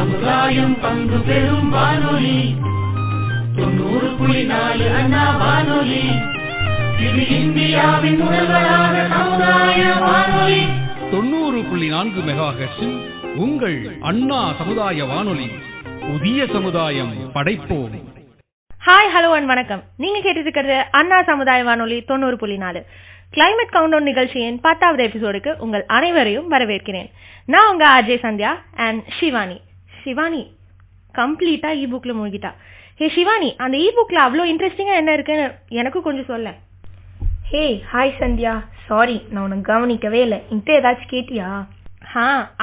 சமுதாயம் பங்கு பெறும் வானொலி 90.4 அண்ணா வானொலி. இது இந்தியாவின் முதல்வராக சமுதாய வானொலி. 90.4 மெகாஹெர்ட்ஸில் உங்கள் அண்ணா சமுதாய வானொலி. புதிய சமுதாயம் படைப்போம். ஹாய், ஹலோ அண்ட் வணக்கம். நீங்க கேட்டிருக்கிறது அண்ணா சமுதாய வானொலி 90.4 கிளைமேட் கவுண்டவுன் நிகழ்ச்சியின் 10வது எபிசோடுக்கு உங்கள் அனைவரையும் வரவேற்கிறேன். நான் உங்க ஆர்ஜே சந்தியா அண்ட் சிவானி கம்ப்ளீட்டா இ புக்ல மூழ்கிட்டா. ஹே சிவானி, அந்த இ புக்ல அவ்வளோ இன்ட்ரெஸ்டிங்கா என்ன இருக்குன்னு எனக்கு கொஞ்சம் சொல்ல. ஹே ஹாய் சந்தியா, சாரி நான் உனக்கு கவனிக்கவே இல்லை. என்கிட்ட ஏதாச்சும் கேட்டியா?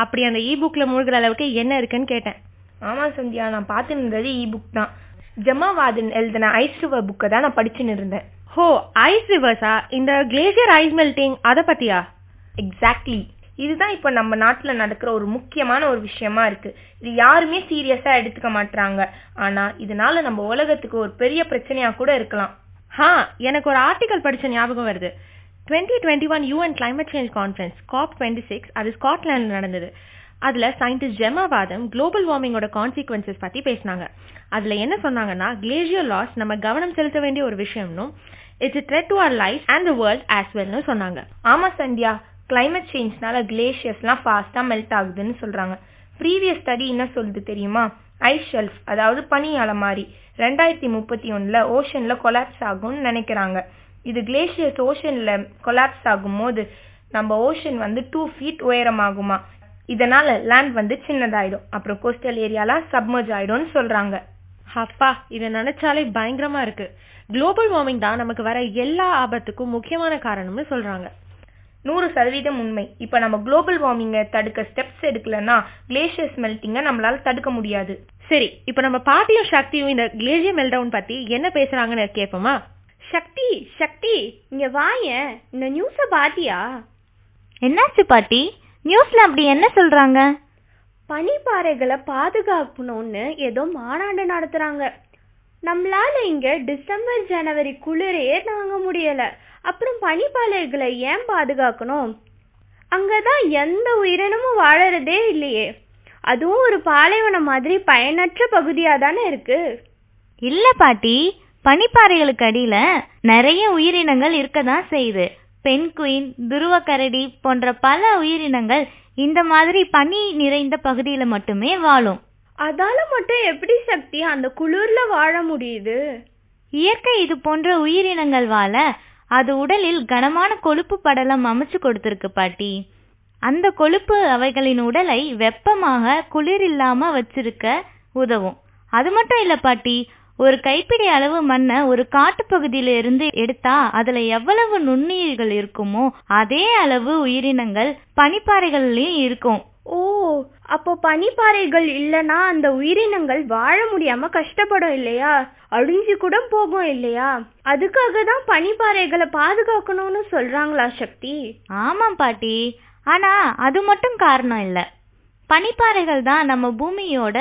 அப்படி அந்த இ புக்ல மூழ்கிற அளவுக்கு என்ன இருக்குன்னு கேட்டேன். ஆமாம் சந்தியா, நான் பார்த்துருந்தது இ புக் தான். ஜமாவாதன் எழுதின ஐஸ் ரிவர் புக்கை தான் நான் படிச்சுன்னு இருந்தேன். ஹோ, ஐஸ் ரிவர்ஸா? இந்த கிளேசியர் ஐஸ் மெல்டிங் அதை பத்தியா? எக்ஸாக்ட்லி. இதுதான் இப்போ நம்ம நாட்டில் நடக்கிற ஒரு முக்கியமான ஒரு விஷயமா இருக்கு. இது யாருமே சீரியஸா எடுத்துக்க மாட்டாங்க. ஆனா இதனால நம்ம உலகத்துக்கு ஒரு பெரிய பிரச்சனையா கூட இருக்கலாம். எனக்கு ஒரு ஆர்டிகல் படிச்ச ஞாபகம் வருது. 2021 UN climate change conference COP26 அது ஸ்காட்லாண்டில் நடந்தது. அதுல சயின்டிஸ்ட் ஜெமாவாதம் குளோபல் வார்மிங்கோட கான்சிக்வன்சஸ் பத்தி பேசினாங்க. அதுல என்ன சொன்னாங்கன்னா, கிளேசியர் லாஸ் நம்ம கவனம் செலுத்த வேண்டிய ஒரு விஷயம்னும் it's a threat to our life and the world as well சொன்னாங்க. ஆமா சந்தியா, கிளைமேட் சேஞ்ச்னால கிளேஷியர்ஸ்லாம் ஃபாஸ்டா மெல்ட் ஆகுதுன்னு சொல்றாங்க. ப்ரீவியஸ் ஸ்டடி என்ன சொல்லுது தெரியுமா? ஐஸ் ஷெல்ஃப், அதாவது பனியால மாதிரி 2031 ஓஷன்ல கொலாப்ஸ் ஆகும்னு நினைக்கிறாங்க. இது கிளேஷியர்ஸ் ஓஷன்ல கொலாப்ஸ் ஆகும் போது நம்ம ஓஷன் 2 feet உயரமாகுமா. இதனால லேண்ட் சின்னதாயிடும். அப்புறம் கோஸ்டல் ஏரியாலாம் சப்மர்ஜ் ஆயிடும்னு சொல்றாங்க. அப்பா, இதை நினைச்சாலே பயங்கரமா இருக்கு. குளோபல் வார்மிங் தான் நமக்கு வர எல்லா ஆபத்துக்கும் முக்கியமான காரணம்னு சொல்றாங்க. 100% உண்மை. இப்ப நம்ம குளோபல் வார்மிங்கை தடுக்க ஸ்டெப்ஸ் எடுக்கலன்னா கிளேஷியர்ஸ் மெல்டிங்கை நம்மளால தடுக்க முடியாது. சரி, இப்ப நம்ம பாட்டியும் சக்தியும் இந்த கிளேசியர் மெல்டவுன் பத்தி என்ன பேசுறாங்கன்னு கேட்போமா? சக்தி இங்க வாயேன். இந்த நியூஸ பாத்தியா? என்னாச்சு பாட்டி? நியூஸ்ல அப்படி என்ன சொல்றாங்க? பனிப்பாறைகளை பாதுகாக்கணும்னு ஏதோ மாநாடு நடத்துறாங்க. நம்மளால இங்க டிசம்பர் ஜனவரி குளிரையே தாங்க முடியல. அப்புறம் பனிப்பாறைகளை ஏன் பாதுகாக்கணும்? அங்கதான் எந்த உயிரினமும் வாழறதே இல்லையே. அதுவும் ஒரு பாலைவனம் மாதிரி பயனற்ற பகுதியா தானே இருக்கு. இல்ல பாட்டி, பனிப்பாறைகளுக்கு அடியில நிறைய உயிரினங்கள் இருக்கதான் செய்யுது. பென்குயின், துருவக்கரடி போன்ற பல உயிரினங்கள் இந்த மாதிரி பனி நிறைந்த பகுதியில மட்டுமே வாழும். அதால மட்டும் எப்படி சக்தி அந்த குளிர்ல வாழ முடியுது? இயற்கை இது போன்ற உயிரினங்கள் வாழ அது உடலில் கனமான கொழுப்பு படலம் அமைச்சு கொடுத்திருக்கு பாட்டி. அந்த கொழுப்பு அவைகளின் உடலை வெப்பமாக குளிர் இல்லாம வச்சிருக்க உதவும். அது மட்டும் இல்ல பாட்டி, ஒரு கைப்பிடி அளவு மண்ணை ஒரு காட்டுப்பகுதியில இருந்து எடுத்தா அதுல எவ்வளவு நுண்ணுயிர்கள் இருக்குமோ அதே அளவு உயிரினங்கள் பனிப்பாறைகள்லயும் இருக்கும். ஓ, அப்போ பனிப்பாறைகள் இல்லனா அந்த உயிரினங்கள் வாழ முடியாம கஷ்டப்படும் இல்லையா? அழிஞ்சு கூட போகும் இல்லையா? அதுக்காக தான் பனிப்பாறைகளை பாதுகாக்கணும்னு சொல்றாங்களா சக்தி? ஆமாம் பாட்டி, ஆனா அது மட்டும் காரணம் இல்ல. பனிப்பாறைகள் தான் நம்ம பூமியோட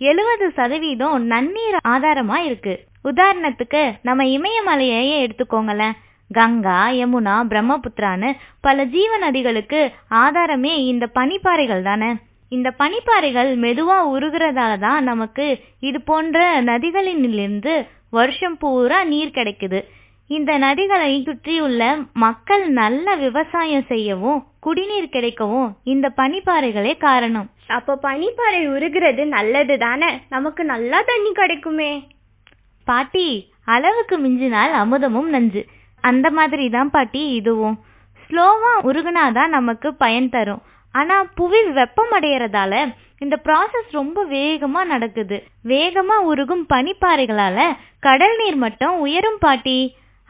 70% நன்னீர் ஆதாரமா இருக்கு. உதாரணத்துக்கு நம்ம இமயமலையே எடுத்துக்கோங்களேன். கங்கா, யமுனா, பிரம்மபுத்திரான்னு பல ஜீவ நதிகளுக்கு ஆதாரமே இந்த பனிப்பாறைகள் தானே. இந்த பனிப்பாறைகள் மெதுவா உருகுறதால தான் நமக்கு இது போன்ற நதிகளிலிருந்து வருஷம் பூரா நீர் கிடைக்குது. இந்த நதிகளை சுற்றியுள்ள மக்கள் நல்ல விவசாயம் செய்யவும் குடிநீர் கிடைக்கவும் இந்த பனிப்பாறைகளே காரணம். அப்ப பனிப்பாறை உருகிறது நல்லது தானே, நமக்கு நல்லா தண்ணி கிடைக்குமே. பாட்டி, அளவுக்கு மிஞ்சினால் அமுதமும் நஞ்சு. அந்த மாதிரி தான் பாட்டி இதுவும். ஸ்லோவா உருகுனாதான் நமக்கு பயன் தரும். ஆனா புவி வெப்பம் அடையறதால இந்த ப்ராசஸ் ரொம்ப வேகமா நடக்குது. வேகமா உருகும் பனிப்பாறைகளால கடல் நீர் மட்டம் உயரும் பாட்டி.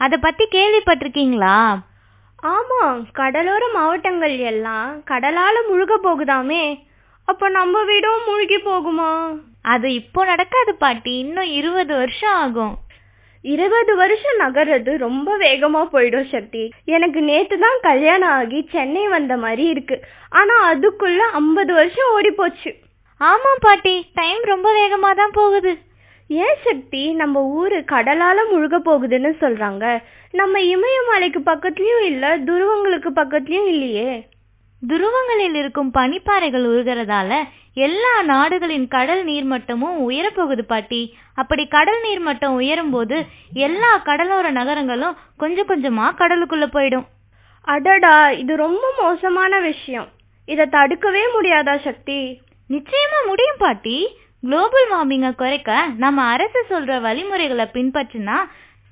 அத பத்தி கேள்விப்பட்டிருக்கீங்களா? ஆமா, கடலோர மாவட்டங்கள் எல்லாம் கடலால முழுக போகுதாமே. அப்ப நம்ம வீடும் மூழ்கி போகுமா? அது இப்போ நடக்காது பாட்டி, இன்னும் 20 வருஷம் ஆகும். 20 வருஷம் நகர்றது ரொம்ப வேகமா போயிடும் சக்தி. எனக்கு நேத்து தான் கல்யாணம் ஆகி சென்னை வந்த மாதிரி இருக்கு. ஆனா அதுக்குள்ள 50 வருஷம் ஓடி போச்சு. ஆமா பாட்டி, டைம் ரொம்ப வேகமா தான் போகுது. ஏன் சக்தி நம்ம ஊரு கடலால முழுக போகுதுன்னு சொல்றாங்க? நம்ம இமயமலைக்கு பக்கத்துலயும் இல்ல, துருவங்களுக்கு பக்கத்துலயும் இல்லையே. துருவங்களில் இருக்கும் பனிப்பாறைகள் உருகிறதால எல்லா நாடுகளின் கடல் நீர்மட்டமும் உயரப்போகுது பாட்டி. அப்படி கடல் நீர்மட்டம் உயரும் போது எல்லா கடலோர நகரங்களும் கொஞ்சம் கொஞ்சமா கடலுக்குள்ள போயிடும். அடடா, இது ரொம்ப மோசமான விஷயம். இதை தடுக்கவே முடியாதா சக்தி? நிச்சயமா முடியும் பாட்டி. குளோபல் வார்மிங்கை குறைக்க நம்ம அரசு சொல்ற வழிமுறைகளை பின்பற்றினா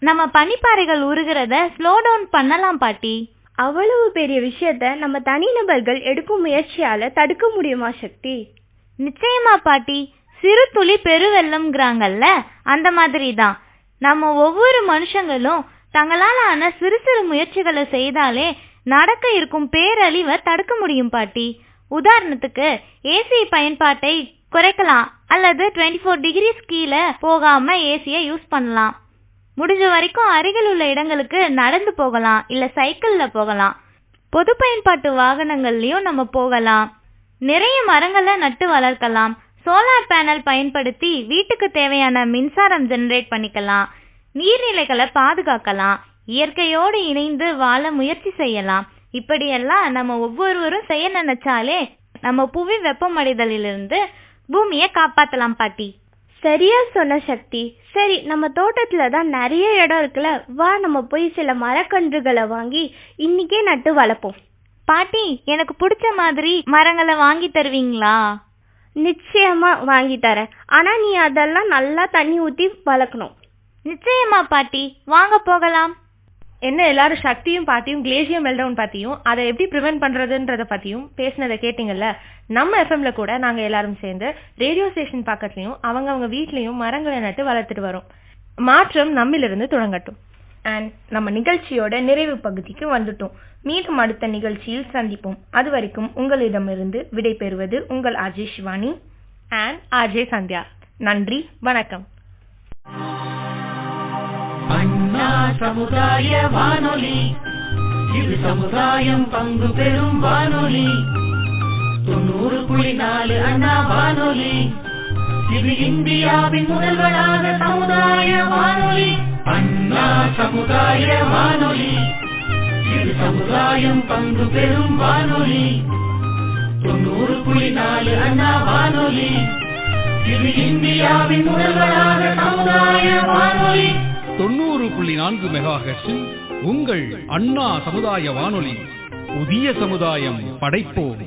நம்ம பனிப்பாறைகள் உருகிறத ஸ்லோ டவுன் பண்ணலாம் பாட்டி. அவ்வளவு பெரிய விஷயத்த நம்ம தனிநபர்கள் எடுக்கும் முயற்சியால தடுக்க முடியுமா சக்தி? நிச்சயமா பாட்டி. சிறு துளி பெருவெள்ளம்ங்கிறாங்கல்ல, அந்த மாதிரி தான். நம்ம ஒவ்வொரு மனுஷங்களும் தங்களால் ஆன சிறு சிறு முயற்சிகளை செய்தாலே நடக்க இருக்கும் பேரழிவை தடுக்க முடியும் பாட்டி. உதாரணத்துக்கு ஏசி பயன்பாட்டை குறைக்கலாம், அல்லது 24 டிகிரிஸ் கீழே போகாம ஏசியை யூஸ் பண்ணலாம். முடிஞ்ச வரைக்கும் அருகில் உள்ள இடங்களுக்கு நடந்து போகலாம், இல்ல சைக்கிள்ல போகலாம். பொது பயன்பாட்டு வாகனங்கள்லயும் நம்ம போகலாம். நிறைய மரங்களை நட்டு வளர்க்கலாம். சோலார் பேனல் பயன்படுத்தி வீட்டுக்கு தேவையான மின்சாரம் ஜெனரேட் பண்ணிக்கலாம். நீர்நிலைகளை பாதுகாக்கலாம். இயற்கையோடு இணைந்து வாழ முயற்சி செய்யலாம். இப்படியெல்லாம் நம்ம ஒவ்வொருவரும் செய்ய நினைச்சாலே நம்ம புவி வெப்பமடைதலிலிருந்து பூமியை காப்பாத்தலாம் பாட்டி. சரியா சொன்ன சக்தி. சரி, நம்ம தோட்டத்துல தான் நிறைய இடம் இருக்குல்ல, வா நம்ம போய் சில மரக்கன்றுகளை வாங்கி இன்னைக்கே நட்டு வளர்ப்போம். பாட்டி, எனக்கு பிடிச்ச மாதிரி மரங்களை வாங்கி தருவீங்களா? நிச்சயமா வாங்கி தரேன். ஆனா நீ அதெல்லாம் நல்லா தண்ணி ஊத்தி வளர்க்கணும். நிச்சயமா பாட்டி, வாங்க போகலாம். என்ன எல்லாரும் சக்தியும் பாட்டியும் கிளேசியம் மெல்டவுன் பத்தியும் அதை எப்படி ப்ரிவென்ட் பண்றதுன்றத பத்தியும் பேசினதை கேட்டீங்கல்ல. நம்ம எஃப்எம்ல கூட நாங்க எல்லாரும் சேர்ந்து ரேடியோ ஸ்டேஷன் பக்கத்துலயும் அவங்க வீட்லயும் மரங்களை நட்டு வளர்த்துட்டு வரோம். மாற்றம் நம்மிலிருந்து தொடங்கட்டும். அண்ட் நம்ம நிகழ்ச்சியோட நிறைவு பகுதிக்கு வந்துட்டோம். மீண்டும் அடுத்த நிகழ்ச்சியில் சந்திப்போம். அது வரைக்கும் உங்களிடமிருந்து விடை பெறுவது உங்கள் RJ Shivani and RJ Sandhya. நன்றி, வணக்கம். அண்ணா சமுதாய வானொலி, இது சமுதாயம் பங்கு பெறும் வானொலி. 90.4 அண்ணா வானொலி, இது இந்தியாவின் முதல்வராக சமுதாய வானொலி. அண்ணா சமுதாய வானொலி, இது சமுதாயம் பங்கு பெறும் வானொலி. 90.4 அண்ணா வானொலி, இது இந்தியாவின் முதல்வராக சமுதாய வானொலி. 90.4 மெகாஹெர்ட்ஸில் உங்கள் அண்ணா சமுதாய வானொலி. புதிய சமுதாயம் படைப்போம்.